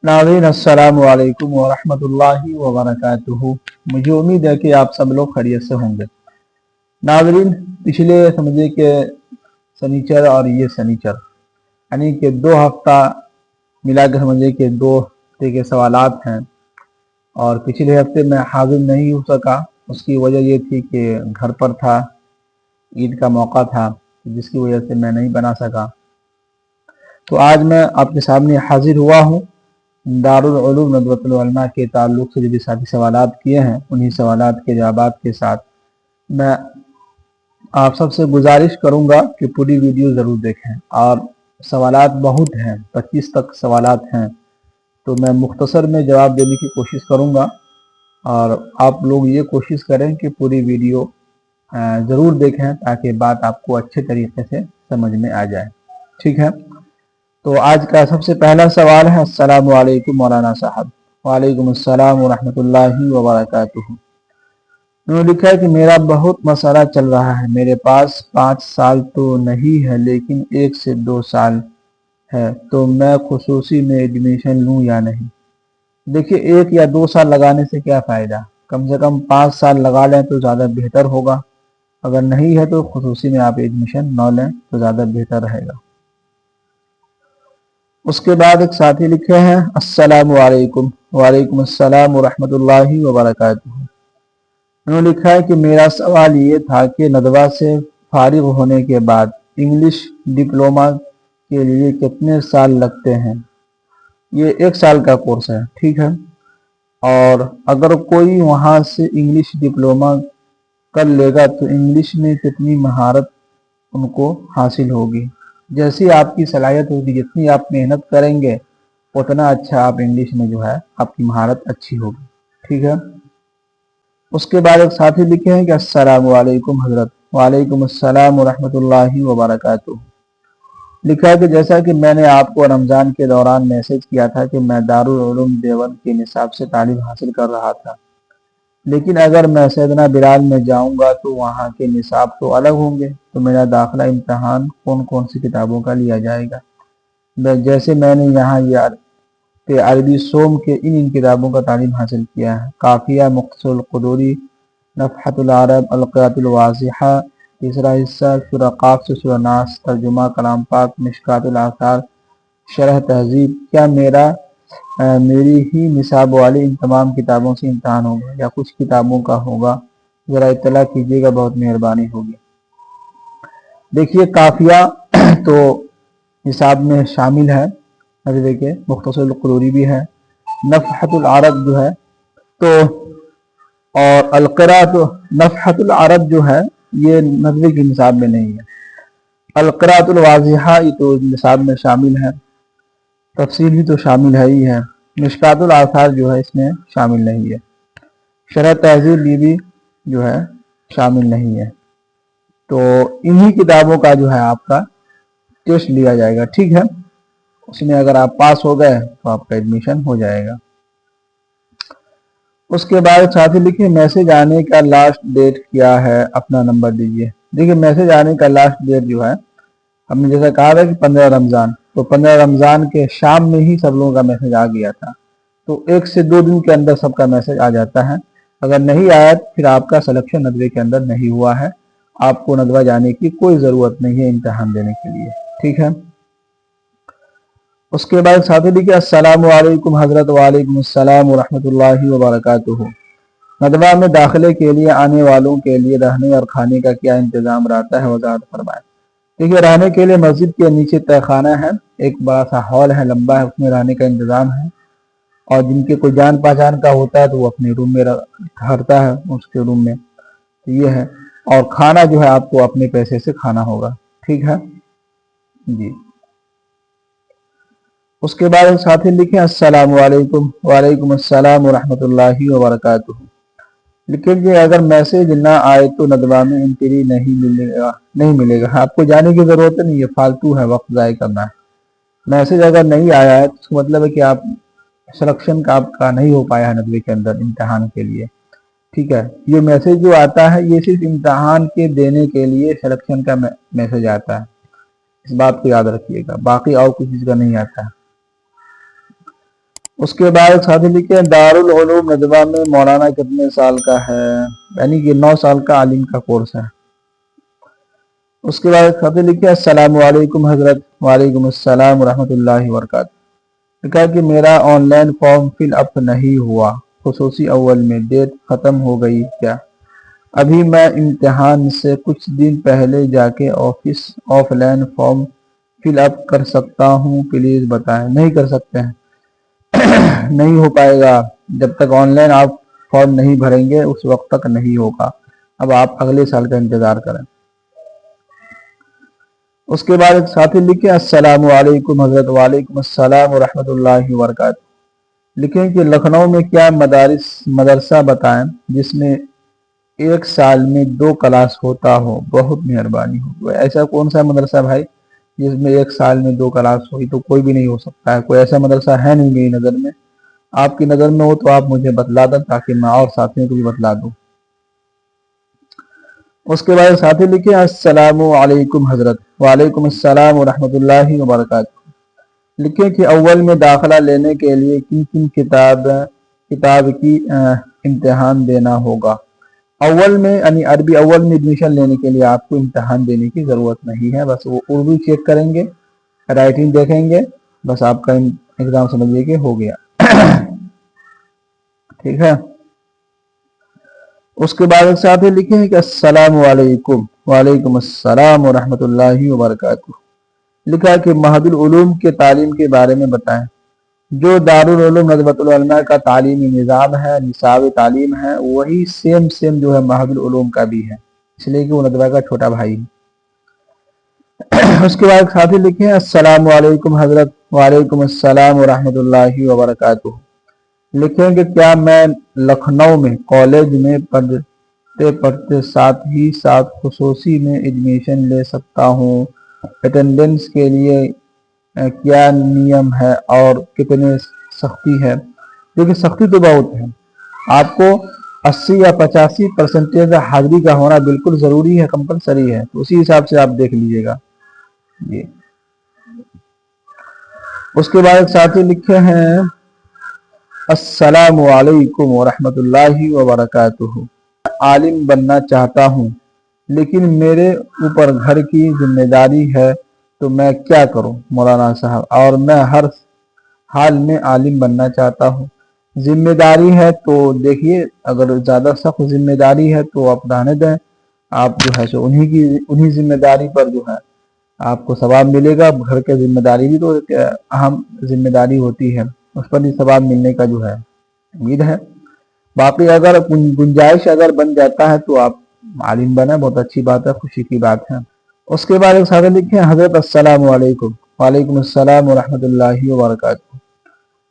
नाज़रीन अस्सलामु अलैकुम वरहमतुल्लाहि वबरकातुहू। मुझे उम्मीद है कि आप सब लोग खैरियत से होंगे। नाज़रीन, पिछले समझे कि शनिचर और ये शनिचर यानी कि 2 हफ्ता मिला के समझे कि 2 हफ्ते के सवालात हैं, और पिछले हफ्ते मैं हाजिर नहीं हो सका। उसकी वजह ये थी कि घर पर था, ईद का मौका था, जिसकी वजह से मैं नहीं बना सका। तो आज मैं आपके सामने हाजिर हुआ हूँ दारुल उलूम नदवतुल उलमा के ताल्लुक़ से जो भी साथी सवालात किए हैं, उन्हीं सवालात के जवाबात के साथ मैं आप सबसे गुजारिश करूंगा कि पूरी वीडियो ज़रूर देखें। और सवालात बहुत हैं, 25 तक सवालात हैं, तो मैं मुख्तसर में जवाब देने की कोशिश करूंगा। और आप लोग ये कोशिश करें कि पूरी वीडियो ज़रूर देखें ताकि बात आपको अच्छे तरीके से समझ में आ जाए। ठीक है, तो आज का सबसे पहला सवाल है। अस्सलामु अलैकुम मौलाना साहब। वालेकुम अस्सलाम व रहमतुल्लाहि व बरकातुहू। उन्होंने लिखा है कि मेरा बहुत मसला चल रहा है। मेरे पास 5 साल तो नहीं है, लेकिन 1 से 2 साल है, तो मैं खुसूसी में एडमिशन लूँ या नहीं? देखिए, 1 या 2 साल लगाने से क्या फ़ायदा, कम से कम 5 साल लगा लें तो ज़्यादा बेहतर होगा। अगर नहीं है तो खुसूसी में आप एडमिशन न लें तो ज़्यादा बेहतर रहेगा। उसके बाद एक साथी लिखे हैं, अस्सलामु अलैकुम। वालेकुम अस्सलाम व रहमतुल्लाहि व बरकातुहू। उन्होंने लिखा है कि मेरा सवाल ये था कि नदवा से फारिग होने के बाद इंग्लिश डिप्लोमा के लिए कितने साल लगते हैं? ये 1 साल का कोर्स है, ठीक है। और अगर कोई वहाँ से इंग्लिश डिप्लोमा कर लेगा तो इंग्लिश में कितनी महारत उनको हासिल होगी? जैसी आपकी सलाहियत होगी, जितनी आप मेहनत करेंगे, उतना अच्छा आप इंग्लिश में जो है आपकी महारत अच्छी होगी, ठीक है। उसके बाद एक साथी लिखे हैं कि अस्सलामु अलैकुम हज़रत। वालेकुम अस्सलाम व रहमतुल्लाहि व बरकातुहू। लिखा है कि जैसा कि मैंने आपको रमज़ान के दौरान मैसेज किया था कि मैं दारुल उलूम देवबंद के निसाब से तालीम हासिल कर रहा था, लेकिन अगर मैं सैयदना बिलाल में जाऊंगा तो वहाँ के निसाब तो अलग होंगे, तो मेरा दाखिला इम्तहान कौन कौन सी किताबों का लिया जाएगा? जैसे मैंने यहाँ यार के अरबी सोम के इन किताबों का तालीम हासिल किया है। काफिया, मुख्तसरुल क़ुदूरी, नफ़हतुल अरब, अलक़ियातुल वाज़िहा, तीसरा हिस्सा सूरह क़ाफ से सूरह नास, तर्जुमा कलाम पाक, मिशकातुल आसार, शरह तहज़ीब। क्या मेरी ही निसाब वाली इन तमाम किताबों से इम्तहान होगा या कुछ किताबों का होगा? ज़रा इत्तला कीजिएगा, बहुत मेहरबानी होगी। देखिए, काफिया तो निसाब में शामिल है, देखिए मुख्तसरुल क़ुदूरी भी है, नफ़हतुल अरब जो है तो, और नफ़हतुल अरब जो है ये नदवी के निसाब में नहीं है। अलक़िरातुल वाज़िहा तो निसाब में शामिल है, तफसीर भी तो शामिल है ही है। मिशकातुल आसार जो है इसमें शामिल नहीं है। शरह तहज़ीब भी जो है शामिल नहीं है। तो इन्हीं किताबों का जो है आपका टेस्ट लिया जाएगा, ठीक है। उसमें अगर आप पास हो गए तो आपका एडमिशन हो जाएगा। उसके बाद साथी लिखिए, मैसेज आने का लास्ट डेट क्या है, अपना नंबर दीजिए। देखिए, मैसेज आने का लास्ट डेट जो है, हमने जैसा कहा था कि 15 रमज़ान, तो 15 रमज़ान के शाम में ही सब लोगों का मैसेज आ गया था। तो 1 से 2 दिन के अंदर सबका मैसेज आ जाता है। अगर नहीं आया तो फिर आपका सिलेक्शन नदवे के अंदर नहीं हुआ है, आपको नदवा जाने की कोई ज़रूरत नहीं है इम्तहान देने के लिए, ठीक है। उसके बाद साथी लिखिए, अस्सलामु अलैकुम हज़रत। वालेकुम अस्सलाम व रहमतुल्लाहि व बरकातुहू। नदवा में दाखिले के लिए आने वालों के लिए रहने और खाने का क्या इंतज़ाम रहता है, वज़ाहत फरमाएं। देखिए, रहने के लिए मस्जिद के नीचे तहखाना है, एक बड़ा सा हॉल है, लंबा है, उसमें रहने का इंतज़ाम है। और जिनके कोई जान पहचान का होता है तो वो अपने रूम में ठहरता है, उसके रूम में, तो ये है। और खाना जो है आपको अपने पैसे से खाना होगा, ठीक है जी। उसके बाद साथी लिखे, अस्सलामु अलैकुम। वालेकुम अस्सलाम व रहमतुल्लाहि व बरकातुहू। लेकिन कि अगर मैसेज ना आए तो नदवा में एंट्री नहीं मिलेगा। आपको जाने की ज़रूरत नहीं है, फालतू है, वक्त ज़ाय करना है। मैसेज अगर नहीं आया है तो इसका मतलब है कि आप सिलेक्शन का आपका नहीं हो पाया है नदवे के अंदर इम्तहान के लिए, ठीक है। ये मैसेज जो आता है ये सिर्फ इम्तहान के देने के लिए सिलेक्शन का मैसेज आता है, इस बात को याद रखिएगा, बाकी और कुछ चीज़ का नहीं आता है। اس کے بعد ساتھی لکھے دارالعلوم ندوہ میں مولانا کتنے سال کا ہے؟ یعنی کہ 9 سال کا عالم کا کورس ہے۔ اس کے بعد ساتھی لکھے السلام علیکم حضرت۔ وعلیکم السلام ورحمۃ اللہ وبرکاتہ۔ لکھا کہ میرا آن لائن فارم فل اپ نہیں ہوا، خصوصی اول میں ڈیٹ ختم ہو گئی کیا؟ ابھی میں امتحان سے کچھ دن پہلے جا کے آف لائن فارم فل اپ کر سکتا ہوں؟ پلیز بتائیں۔ نہیں کر سکتے ہیں، نہیں ہو پائے گا جب تک آن لائن آپ فارم نہیں بھریں گے، اس وقت تک نہیں ہوگا۔ اب آپ اگلے سال کا انتظار کریں۔ اس کے بعد ساتھی لکھے السلام علیکم حضرت۔ وعلیکم السلام ورحمۃ اللہ وبرکاتہ۔ لکھیں کہ لکھنؤ میں کیا مدرسہ بتائیں جس میں 1 سال میں 2 کلاس ہوتا ہو؟ بہت مہربانی ہو۔ ایسا کون سا مدرسہ بھائی جس میں 1 سال میں 2 کلاس ہوئی؟ تو کوئی بھی نہیں ہو سکتا ہے، کوئی ایسا مدرسہ ہے نہیں میری نظر میں۔ آپ کی نظر میں ہو تو آپ مجھے بتلا دیں تاکہ میں اور ساتھیوں کو بھی بتلا دوں۔ اس کے بعد ساتھی لکھے السلام علیکم حضرت۔ وعلیکم السلام ورحمۃ اللہ وبرکاتہ۔ لکھیں کہ اول میں داخلہ لینے کے لیے کن کتاب کی امتحان دینا ہوگا؟ اول میں یعنی عربی اول میں ایڈمیشن لینے کے لیے آپ کو امتحان دینے کی ضرورت نہیں ہے، بس وہ اردو چیک کریں گے، رائٹنگ دیکھیں گے، بس آپ کا ایگزام سمجھیے کہ ہو گیا۔ ٹھیک ہے۔ اس کے بعد ایک ساتھی لکھے ہیں کہ السلام علیکم۔ وعلیکم السلام ورحمۃ اللہ وبرکاتہ۔ لکھا کہ مہد العلوم کے تعلیم کے بارے میں بتائیں۔ جو دارالعلوم ندوۃ العلماء کا تعلیمی نظام ہے، نصاب تعلیم ہے، وہی سیم جو ہے مہد العلوم کا بھی ہے، اس لیے کہ وہ ندوہ کا چھوٹا بھائی ہے۔ اس کے بعد ساتھی لکھے ہیں السلام علیکم حضرت۔ وعلیکم السلام ورحمۃ اللہ وبرکاتہ۔ لکھیں کہ کیا میں لکھنؤ میں کالج میں پڑھتے ساتھ ہی ساتھ خصوصی میں ایڈمیشن لے سکتا ہوں؟ اٹینڈنس کے لیے کیا نیم ہے اور کتنے سختی ہے؟ دیکھیں سختی تو بہت ہے، آپ کو 80 یا 85% حاضری کا ہونا بالکل ضروری ہے، کمپلسری ہے، تو اسی حساب سے آپ دیکھ لیجئے گا۔ اس کے بعد ساتھی لکھے ہیں السلام علیکم ورحمۃ اللہ وبرکاتہ۔ عالم بننا چاہتا ہوں لیکن میرے اوپر گھر کی ذمہ داری ہے، تو میں کیا کروں مولانا صاحب؟ اور میں ہر حال میں عالم بننا چاہتا ہوں۔ ذمہ داری ہے تو دیکھیے، اگر زیادہ سخت ذمہ داری ہے تو آپ رہنے دیں، آپ جو ہے سو انہی ذمہ داری پر جو ہے آپ کو ثواب ملے گا۔ گھر کے ذمہ داری بھی تو اہم ذمہ داری ہوتی ہے، اس پر بھی ثواب ملنے کا جو ہے امید ہے۔ باقی اگر گنجائش اگر بن جاتا ہے تو آپ عالم بنا، بہت اچھی بات ہے، خوشی کی بات ہے۔ اس کے بعد ایک ساتھ لکھے حضرت السلام علیکم۔ وعلیکم السلام ورحمۃ اللہ وبرکاتہ۔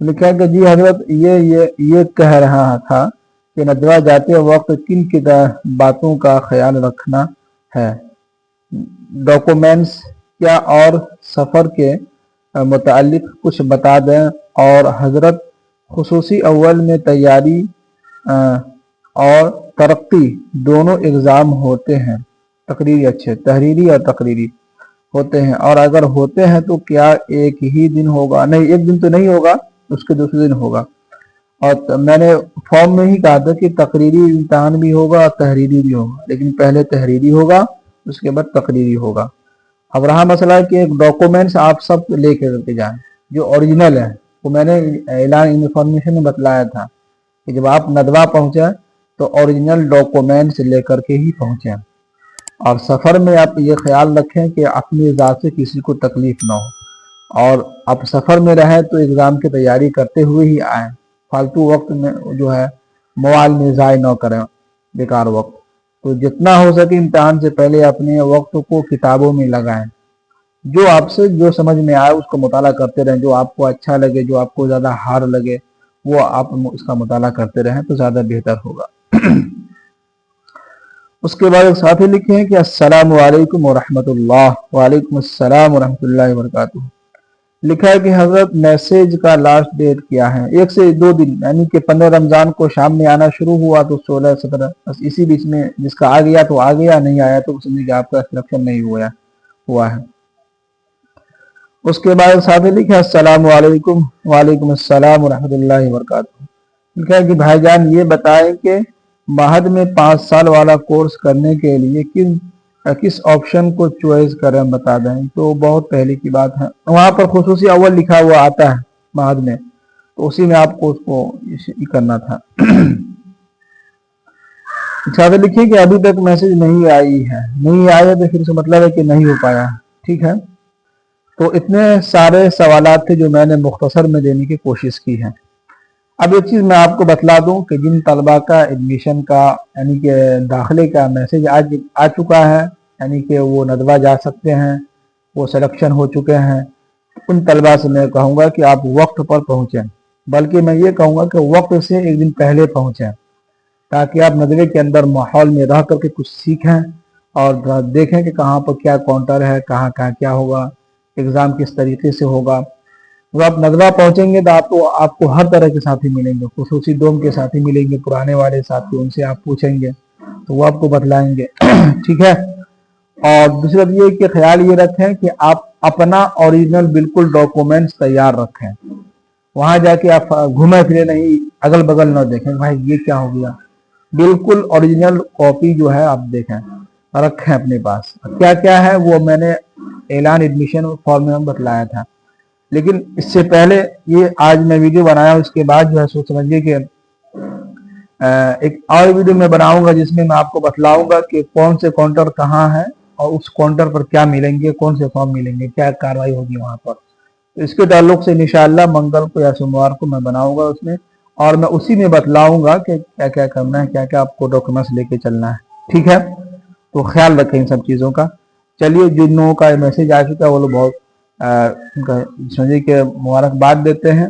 لکھا کہ جی حضرت یہ کہہ رہا تھا کہ ندوہ جاتے وقت کن باتوں کا خیال رکھنا ہے؟ ڈاکومنٹس کیا اور سفر کے متعلق کچھ بتا دیں۔ اور حضرت خصوصی اول میں تیاری اور ترقی دونوں اگزام ہوتے ہیں، تحریری اور تقریری ہوتے ہیں، اور اگر ہوتے ہیں تو کیا ایک ہی دن ہوگا؟ نہیں، ایک دن تو نہیں ہوگا، اس کے دوسرے دن ہوگا۔ اور میں نے فارم میں ہی کہا تھا کہ تقریری امتحان بھی ہوگا اور تحریری بھی ہوگا، لیکن پہلے تحریری ہوگا اس کے بعد تقریری ہوگا۔ اب رہا مسئلہ کہ ایک ڈاکومنٹس آپ سب لے کے جائیں جو اوریجنل ہے، وہ میں نے اعلان انفارمیشن میں بتلایا تھا کہ جب آپ ندوہ پہنچے تو اوریجنل ڈاکومنٹس لے کر کے ہی پہنچیں، اور سفر میں آپ یہ خیال رکھیں کہ اپنی ذات سے کسی کو تکلیف نہ ہو، اور آپ سفر میں رہیں تو اگزام کی تیاری کرتے ہوئے ہی آئیں، فالتو وقت میں جو ہے موبائل میں ضائع نہ کریں بیکار وقت۔ تو جتنا ہو سکے امتحان سے پہلے اپنے وقت کو کتابوں میں لگائیں، جو آپ سے جو سمجھ میں آئے اس کو مطالعہ کرتے رہیں، جو آپ کو اچھا لگے، جو آپ کو زیادہ ہارڈ لگے وہ آپ اس کا مطالعہ کرتے رہیں تو زیادہ بہتر ہوگا۔ اس کے بعد ایک ساتھی لکھے ہیں کہ السلام علیکم ورحمۃ اللہ۔ وعلیکم السلام ورحمۃ اللہ وبرکاتہ۔ لکھا ہے کہ حضرت میسیج کا لاسٹ ڈیٹ کیا ہے؟ 1 سے 2 دن، یعنی کہ 15 رمضان کو شام میں آنا شروع ہوا تو 16 17، بس اسی بیچ میں جس کا آ گیا تو آ گیا، نہیں آیا تو سمجھے کہ آپ کا سلیکشن نہیں ہوا ہے۔ उसके बाद साथी लिखे अस्सलाम वालेकुम, वालेकुम अस्सलाम व रहमतुल्लाहि व बरकातहू। लिखा है कि भाईजान ये बताएं कि महद में 5 साल वाला कोर्स करने के लिए किस ऑप्शन को चॉइस करें बता दें। तो बहुत पहले की बात है, वहां पर खुसूसी अव्वल लिखा हुआ आता है महद में, तो उसी में आपको उसको करना था। साथ लिखिए कि अभी तक मैसेज नहीं आई है, नहीं आया तो फिर से मतलब है कि नहीं हो पाया। ठीक है, तो इतने सारे सवालात थे जो मैंने मुख्तसर में देने की कोशिश की है। अब एक चीज़ मैं आपको बतला दूं कि जिन तलबा का एडमिशन का यानी कि दाखिले का मैसेज आज आ चुका है, यानी कि वो नदवा जा सकते हैं, वो सिलेक्शन हो चुके हैं, उन तलबा से मैं कहूँगा कि आप वक्त पर पहुँचें, बल्कि मैं ये कहूँगा कि वक्त से एक दिन पहले पहुँचें, ताकि आप नदवे के अंदर माहौल में रह करके कुछ सीखें और देखें कि कहाँ पर क्या काउंटर है, कहाँ कहाँ क्या होगा, एग्ज़ाम किस तरीके से होगा। जब आप नदवा पहुंचेंगे तो आपको हर तरह के साथी मिलेंगे, खुसूसी डोम के साथी मिलेंगे, पुराने वाले साथी, उनसे आप पूछेंगे तो वो आपको बतलाएंगे। ठीक है, और दूसरी बात ये कि ख्याल ये रखें कि आप अपना ओरिजिनल बिल्कुल डॉक्यूमेंट्स तैयार रखें, वहां जाके आप घूमे फिरे नहीं, अगल बगल न देखें भाई ये क्या हो गया, बिल्कुल ओरिजिनल कॉपी जो है आप देखें, रखें अपने पास। क्या क्या है वो मैंने ऐलान एडमिशन फॉर्म में बतलाया था, लेकिन इससे पहले ये आज मैं वीडियो बनाया, उसके बाद जो है सोच समझिए कि एक और वीडियो मैं बनाऊंगा जिसमें मैं आपको बतलाऊंगा कि कौन से काउंटर कहाँ है और उस काउंटर पर क्या मिलेंगे, कौन से फॉर्म मिलेंगे, क्या कार्रवाई होगी वहां पर। तो इसके ताल्लुक से इंशाअल्लाह मंगल को या सोमवार को मैं बनाऊंगा उसमें, और मैं उसी में बतलाऊंगा कि क्या क्या करना है, क्या क्या आपको डॉक्यूमेंट्स लेके चलना है। ठीक है, तो ख्याल रखें इन सब चीज़ों का। चलिए, जिन लोगों का मैसेज आ चुका है वो लोग बहुत समझिए कि मुबारकबाद देते हैं।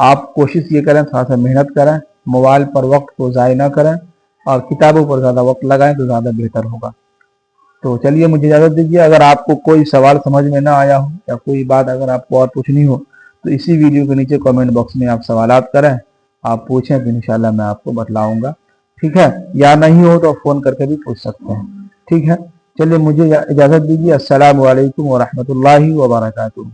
आप कोशिश ये करें, थोड़ा सा मेहनत करें, मोबाइल पर वक्त को ज़ाय ना करें और किताबों पर ज़्यादा वक्त लगाएं तो ज़्यादा बेहतर होगा। तो चलिए, मुझे इजाज़त दीजिए। अगर आपको कोई सवाल समझ में ना आया हो या कोई बात अगर आपको और पूछनी हो तो इसी वीडियो के नीचे कमेंट बॉक्स में आप सवालात करें, आप पूछें तो इंशाल्लाह मैं आपको बतलाऊंगा। ठीक है, या नहीं हो तो फ़ोन करके भी पूछ सकते हैं। ठीक है, चलिए मुझे इजाज़त दीजिए। अस्सलामु अलैकुम व रहमतुल्लाहि व बरकातुहू।